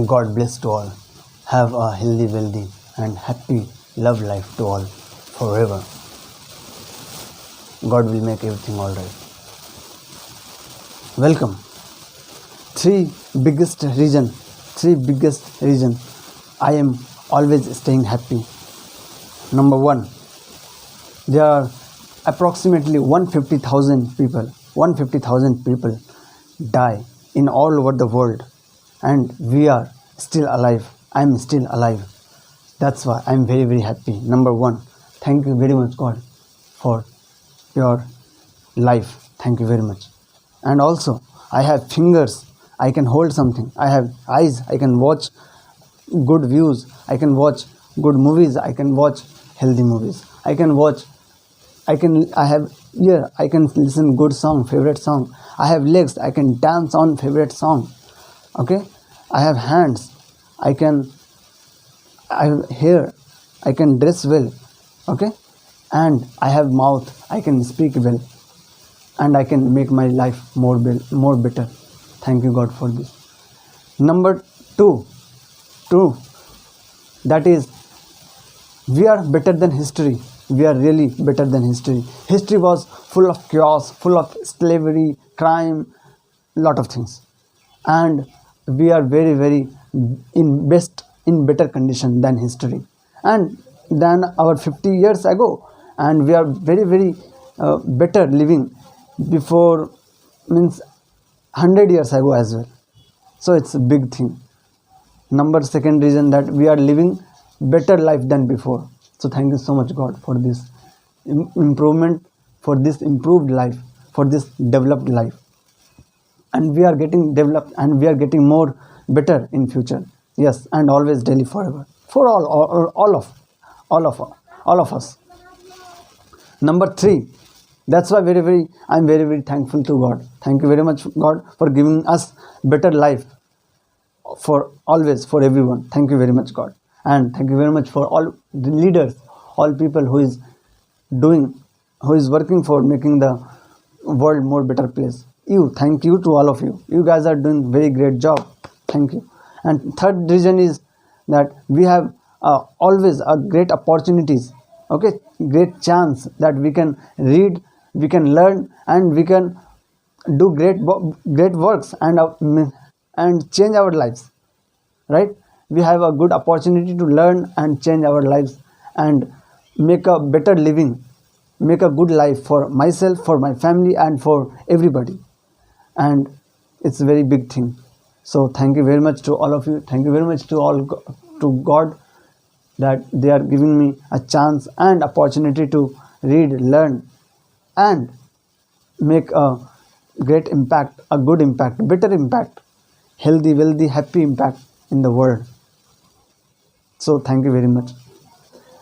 God bless to all. Have a healthy, wealthy, and happy love life to all forever. God will make everything alright. Welcome. Three biggest reason I am always staying happy. Number one, there are approximately 150,000 people die in all over the world, and we are still alive. I am still alive. That's why I am very, very happy. Number one, thank you very much, God, for your life. Thank you very much. And also, I have fingers, I can hold something. I have eyes, I can watch good views. I can watch good movies. I can watch healthy movies. I have ear, I can listen good song, favorite song. I have legs, I can dance on favorite song. Okay, I have hands, I have hair, I can dress well. Okay, and I have mouth, I can speak well, and I can make my life more better. Thank you, God, for this. Number two, that is, we are better than history. We are really better than history. History was full of chaos, full of slavery, crime, lot of things, and we are very, very in better condition than history and than our 50 years ago, and we are very, very better living before, means 100 years ago as well. So it's a big thing. Second reason, that we are living better life than before. So thank you so much, God, for this improvement, for this improved life, for this developed life. And we are getting developed, and we are getting more better in future. Yes, and always, daily, forever, for all of us. Number three, that's why I'm very, very thankful to God. Thank you very much, God, for giving us better life for always, for everyone. Thank you very much, God. And thank you very much for all the leaders, all people who is working for making the world more better place. Thank you to all of you. You guys are doing very great job. Thank you. And third reason is that we have always a great opportunities. Okay, great chance that we can read, we can learn, and we can do great works and change our lives. Right? We have a good opportunity to learn and change our lives and make a better living, make a good life for myself, for my family, and for everybody. And it's a very big thing. So thank you very much to all of you. Thank you very much to God, that they are giving me a chance and opportunity to read, learn, and make a great impact, a good impact, better impact, healthy, wealthy, happy impact in the world. So thank you very much.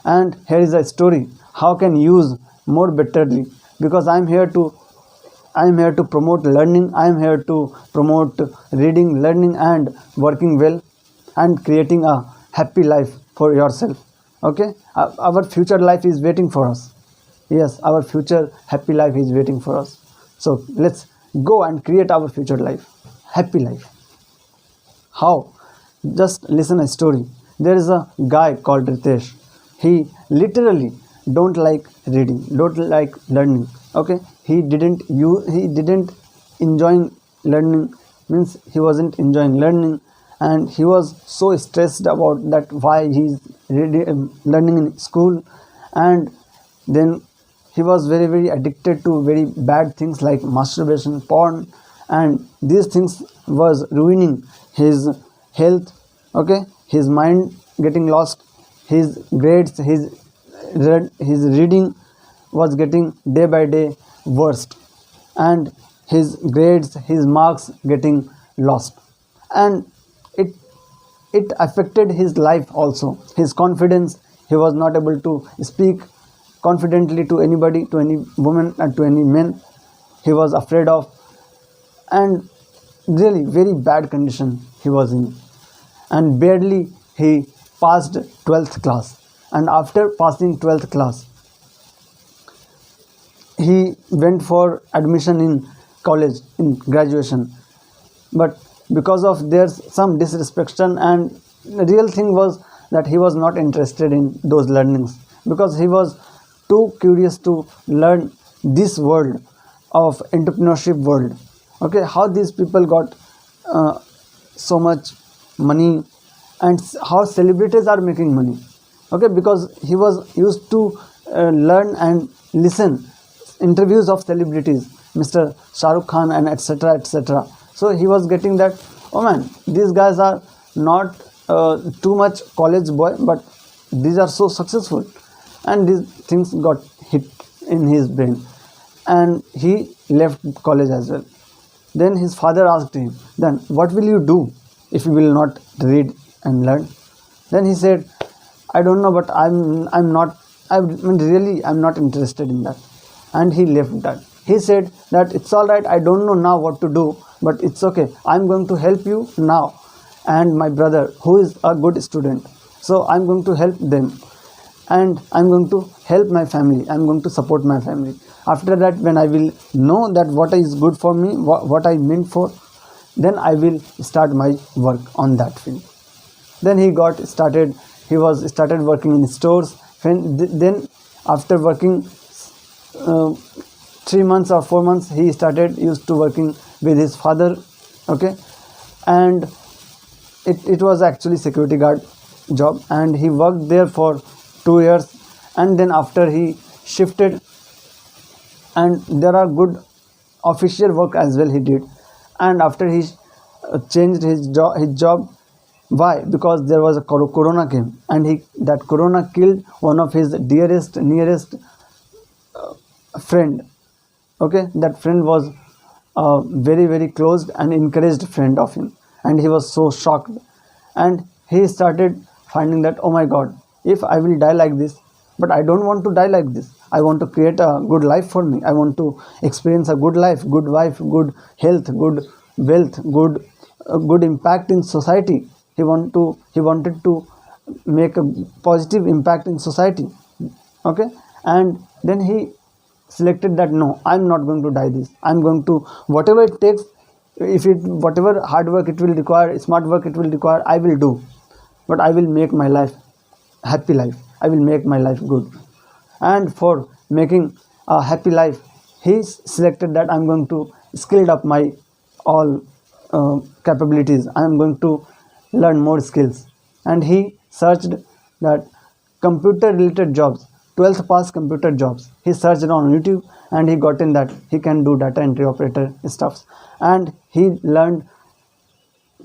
And here is a story how can use more betterly, because I am here to promote learning. I am here to promote reading, learning, and working well, and creating a happy life for yourself. Okay, our future life is waiting for us. Yes, our future happy life is waiting for us. So let's go and create our future life, happy life. How? Just listen a story. There is a guy called Ritesh. He literally don't like reading, don't like learning. Okay, he didn't enjoy learning, means he wasn't enjoying learning, and he was so stressed about that why he's learning in school. And then he was very, very addicted to very bad things like masturbation, porn, and these things was ruining his health. Okay, his mind getting lost, his grades, his reading was getting day by day worst, and his grades, his marks getting lost, and it affected his life also, his confidence. He was not able to speak confidently to anybody, to any woman, and to any man. He was afraid of, and really very bad condition he was in, and barely he passed 12th class. And after passing 12th class, he went for admission in college, in graduation, but because of there's some disrespect, and the real thing was that he was not interested in those learnings, because he was too curious to learn this world of entrepreneurship world. Okay, how these people got so much money, and how celebrities are making money. Okay, because he was used to learn and listen interviews of celebrities, Mr. Shah Rukh Khan and etc etc. So he was getting that, oh man, these guys are not too much college boy, but these are so successful, and these things got hit in his brain, and he left college as well. Then his father asked him, then what will you do if you will not read and learn? Then he said, I don't know, but I'm not, I mean, really I'm not interested in that. And he left that. He said that it's all right, I don't know now what to do, but it's okay. I'm going to help you now, and my brother who is a good student. So I'm going to help them, and I'm going to help my family. I'm going to support my family. After that, when I will know that what is good for me, what I meant for, then I will start my work on that field. Then he got started. He was started working in stores. Then after working 3 months or 4 months, he started used to working with his father. Okay, and it was actually security guard job, and he worked there for 2 years, and then after he shifted, and there are good official work as well he did, and after he changed his job. Why? Because there was a corona came, and that corona killed one of his dearest nearest friend. Okay, that friend was a very very close and encouraged friend of him, and he was so shocked, and he started finding that, oh my god, if I will die like this, but I don't want to die like this. I want to create a good life for me. I want to experience a good life, good wife, good health, good wealth, good impact in society. He wanted to make a positive impact in society. Okay, and then he selected that, no, I'm not going to die this. I'm going to, whatever it takes, whatever hard work it will require, smart work it will require, I will do, but I will make my life happy life. I will make my life good. And for making a happy life, he selected that I'm going to skill up my all capabilities. I am going to learn more skills, and he searched that computer related jobs, 12th pass computer jobs. He searched on YouTube, and he got in that he can do data entry operator stuffs, and he learned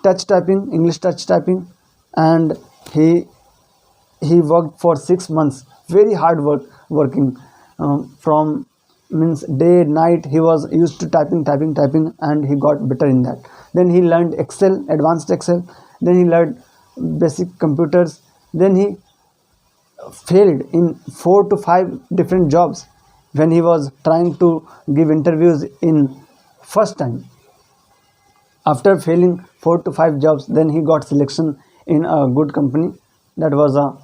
touch typing, English touch typing, and he worked for 6 months, very hard working, from means day night. He was used to typing, and he got better in that. Then he learned Excel, advanced Excel. Then he learned basic computers. Then he failed in 4 to 5 different jobs when he was trying to give interviews in first time. After failing 4 to 5 jobs, then he got selection in a good company. That was a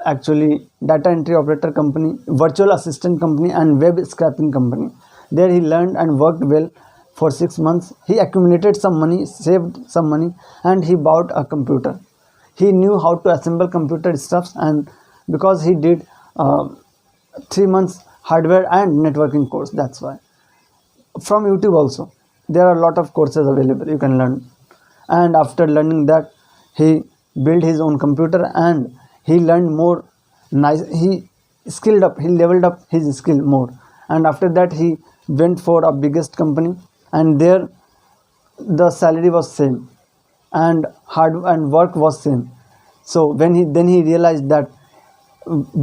actually data entry operator company, virtual assistant company, and web scraping company. There he learned and worked well for 6 months. He accumulated some money, saved some money, and he bought a computer. He knew how to assemble computer stuffs, and because he did 3 months hardware and networking course, that's why. From YouTube also, there are a lot of courses available you can learn. And after learning that, he built his own computer, and he learned more nice. He skilled up, he leveled up his skill more, and after that he went for a biggest company, and there the salary was same, and hard and work was same. So when he realized that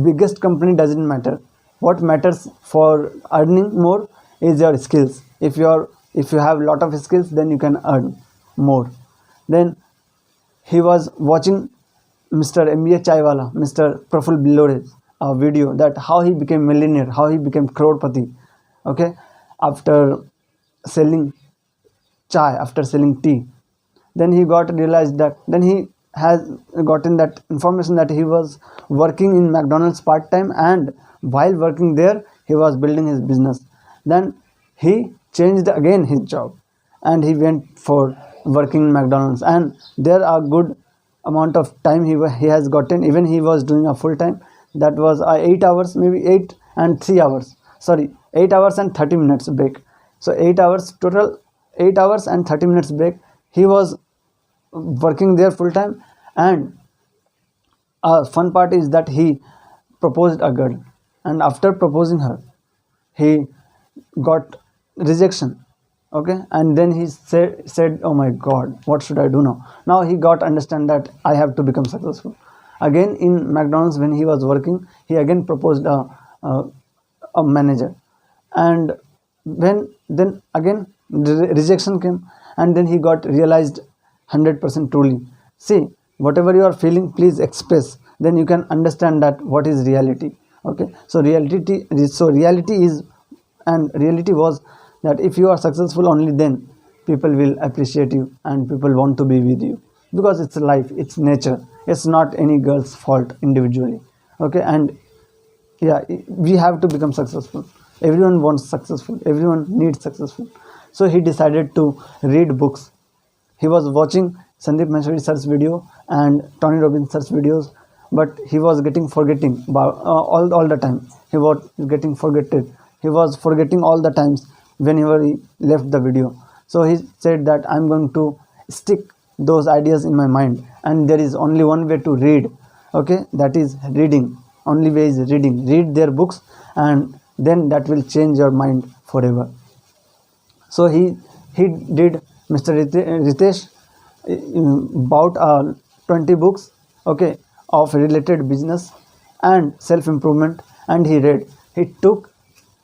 biggest company doesn't matter. What matters for earning more is your skills. If you have a lot of skills, then you can earn more. Then he was watching Mr. MBA Chaiwala, Mr. Praful Billore's video, that how he became millionaire, how he became crorepati. Okay, after selling chai, after selling tea. Then he got realized that, then he has gotten that information that he was working in McDonald's part time, and while working there he was building his business. Then he changed again his job, and he went for working in McDonald's, and there are good amount of time he has gotten. Even he was doing a full time, that was 8 hours, maybe 8 and 3 hours, sorry, 8 hours and 30 minutes break. So 8 hours total, 8 hours and 30 minutes break, he was working there full time. And fun part is that he proposed a girl, and after proposing her, he got rejection. Okay, and then he said, oh my god, what should I do now? Now he got understand that I have to become successful. Again in McDonald's, when he was working, he again proposed a, a manager, and when then again rejection came, and then he got realized 100% truly. See, whatever you are feeling, please express, then you can understand that what is reality. Okay, so reality is, and reality was that if you are successful, only then people will appreciate you and people want to be with you, because it's life, it's nature, it's not any girl's fault individually. Okay, and yeah, we have to become successful. Everyone wants successful, everyone needs successful. So he decided to read books. He was watching Sandeep Maheshwari sir's video and Tony Robbins sir's videos, but he was getting forgetting about, all the time. He was getting forgetted. He was forgetting all the times whenever he left the video. So he said that I'm going to stick those ideas in my mind, and there is only one way to read. Okay, that is reading. Only way is reading. Read their books, and then that will change your mind forever. So he did, Mr. Ritesh, bought 20 books, okay, of related business and self improvement, and he read. He took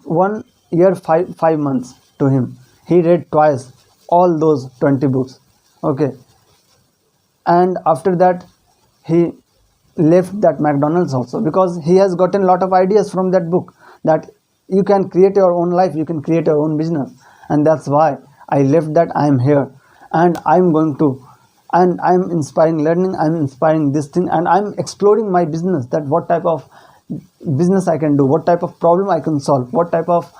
1 year 5 months to him. He read twice all those 20 books. Okay, and after that he left that McDonald's also, because he has gotten a lot of ideas from that book, that you can create your own life, you can create your own business. And that's why I left that. I am here, and I'm going to, and I'm inspiring learning, I'm inspiring this thing, and I'm exploring my business, that what type of business I can do, what type of problem I can solve, what type of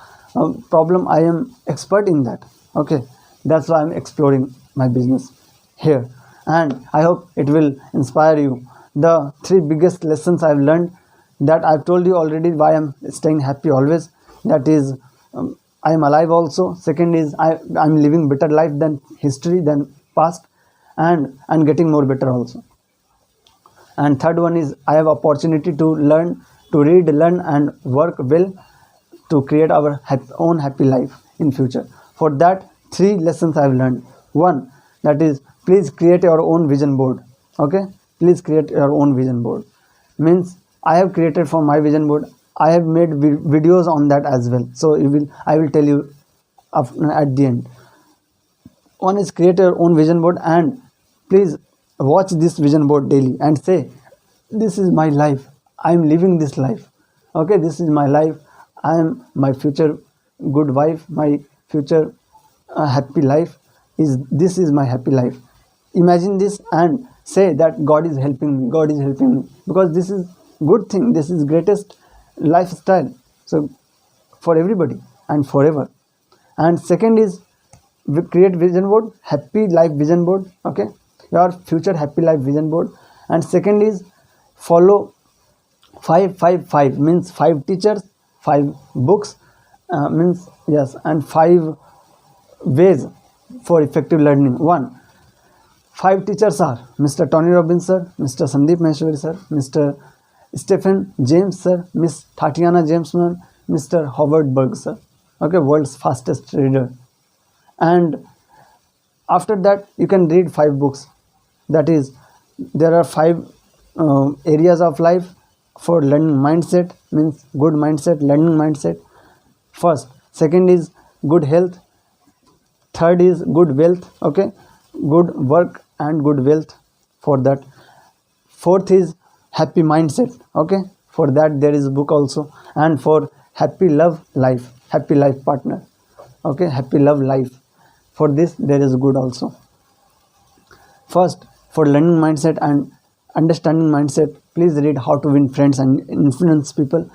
problem I am expert in that. Okay, that's why I'm exploring my business here, and I hope it will inspire you. The 3 biggest lessons I've learned, that I've told you already, why I'm staying happy always. That is, I am alive also. Second is, I'm living better life than history, than past, and getting more better also. And third one is, I have opportunity to learn, to read, learn, and work well to create our own happy life in future. For that, 3 lessons I have learned. One, that is, please create your own vision board. Okay, please create your own vision board. Means I have created for my vision board. I have made videos on that as well. So I will tell you at the end. One is create your own vision board, and please watch this vision board daily and say, this is my life, I am living this life. Okay, this is my life, I am my future good wife, my future happy life, this is my happy life. Imagine this and say that God is helping me, God is helping me, because this is good thing, this is greatest lifestyle, so for everybody and forever. And second is, create vision board, happy life vision board. Okay, your future happy life vision board. And second is, follow 5 means 5 teachers, 5 books, means yes, and 5 ways for effective learning. 1, 5 teachers are Mr. Tony Robbins sir, Mr. Sandeep Maheshwari sir, Mr. Stephen James sir, Miss Tatiana Jameson, Mr. Howard Berg sir. Okay, world's fastest reader. And after that, you can read 5 books. That is, there are 5 areas of life for learning mindset, means good mindset, learning mindset. First, second is good health. Third is good wealth. Okay, good work and good wealth for that. Fourth is happy mindset. Okay, for that there is a book also. And for happy love life, happy life partner. Okay, happy love life, for this there is good also. First, for learning mindset and understanding mindset, please read How to Win Friends and Influence People.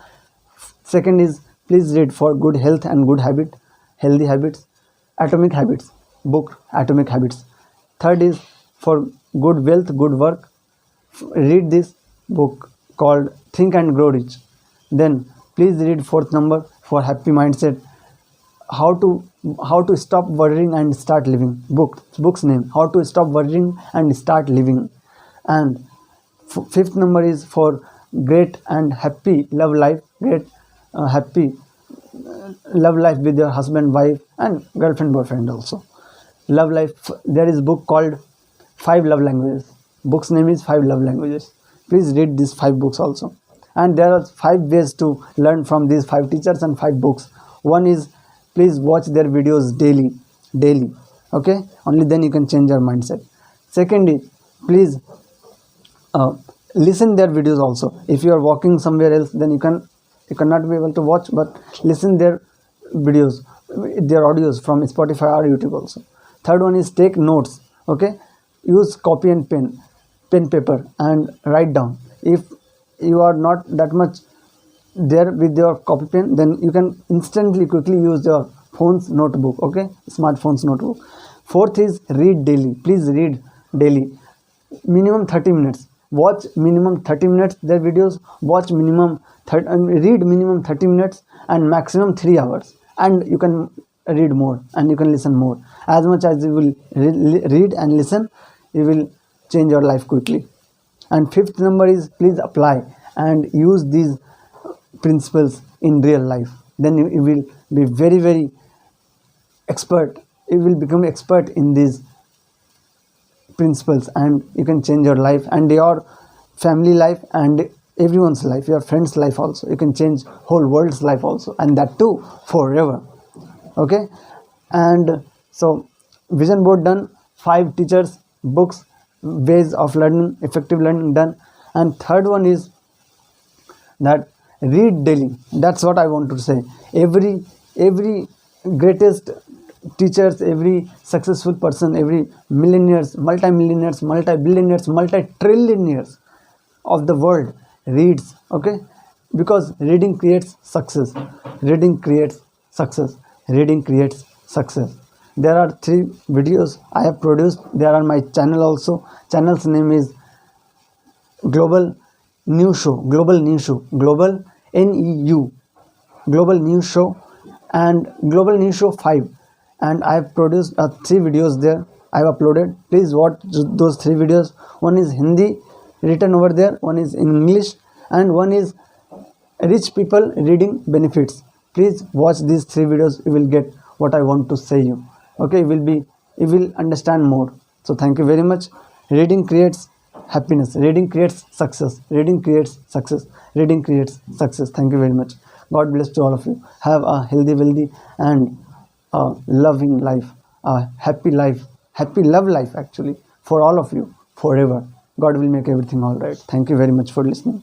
Second is, please read for good health and good habit, healthy habits, Atomic Habits. book Atomic Habits. Third is for good wealth, good work. Read this book called Think and Grow Rich. Then please read fourth number for happy mindset, how to stop worrying and start living. Book's name, How to Stop Worrying and Start Living. And fifth number is for great and happy love life, great happy love life with your husband, wife, and girlfriend, boyfriend also. Love life, there is book called 5 Love Languages. Book's name is 5 Love Languages. Please read these 5 books also. And there are 5 ways to learn from these 5 teachers and 5 books. One is, please watch their videos daily. Okay, only then you can change your mindset. Second is, please listen their videos also. If you are walking somewhere else, then you cannot be able to watch, but listen their videos, their audios from Spotify or YouTube also. Third one is, take notes. Okay, use copy and pen paper and write down. If you are not that much there with your copy pen, then you can instantly quickly use your phone's notebook. Okay, smartphone's notebook. Fourth is, read daily. Please read daily, minimum 30 minutes. Watch minimum 30 minutes their videos. Watch minimum read minimum 30 minutes and maximum 3 hours, and you can read more and you can listen more. As much as you will read and listen, you will change your life quickly. And fifth number is, please apply and use these principles in real life. Then you will be very expert. You will become expert in these principles, and you can change your life and your family life and everyone's life, your friends' life also. You can change whole world's life also, and that too forever. Okay, and so vision board done, 5 teachers, books, ways of learning, effective learning done. And third one is that read daily. That's what I want to say. Every greatest teachers, every successful person, every millionaires, multi-millionaires, multi-billionaires, multi-trillionaires of the world reads. Okay, because reading creates success. Reading creates success. Reading creates success. There are 3 videos I have produced. They are on my channel also. Channel's name is Global News Show. Global News Show. Global NEU. Global News Show and Global News Show 5. And I have produced 3 videos there. I have uploaded. Please watch those 3 videos. One is Hindi written over there. One is in English, and one is Rich People Reading Benefits. Please watch these 3 videos. You will get what I want to say you. Okay, you will understand more. So thank you very much. Reading creates happiness. Reading creates success. Reading creates success. Reading creates success. Thank you very much. God bless to all of you. Have a healthy, wealthy, and a loving life, a happy life, happy love life actually, for all of you forever. God will make everything all right. Thank you very much for listening.